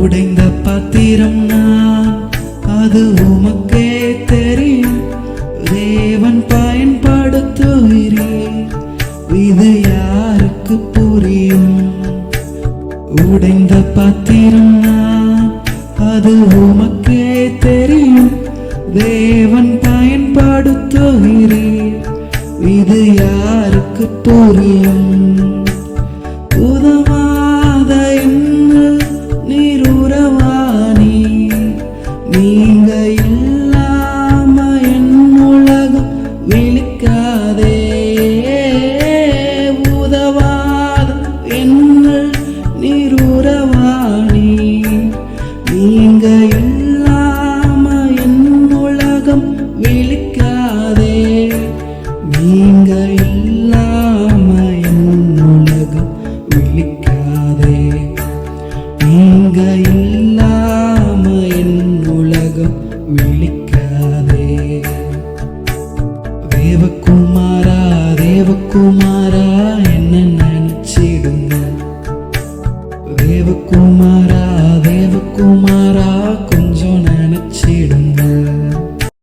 உடைந்த பாத்திரம் நான், அது உமக்கே தெரியும். தேவன் பயன்படுத்துகிறீர், இது யாருக்கு புரியும்? உடைந்த பாத்திரம் நான், அது உமக்கே தெரியும். தேவன் பயன்படுத்துகிறீர், இது யாருக்கு புரியும்? உதவாத என்று நீர் உறவானி, நீங்க இல்லாம என் உலகம் விழிக்காதே. உதவாத என்று நீர் உறவானி, நீங்க இல்லாம என் உலகம் விழிக்காதே. நீங்க இல்லாம என் உலகம் விழிக்காதே. நீங்க இல்லாம என் உலகம் விழிக்காதே. தேவகுமாரா தேவகுமாரா என்ன நினைச்சிடுங்க. தேவகுமாரா தேவகுமாரா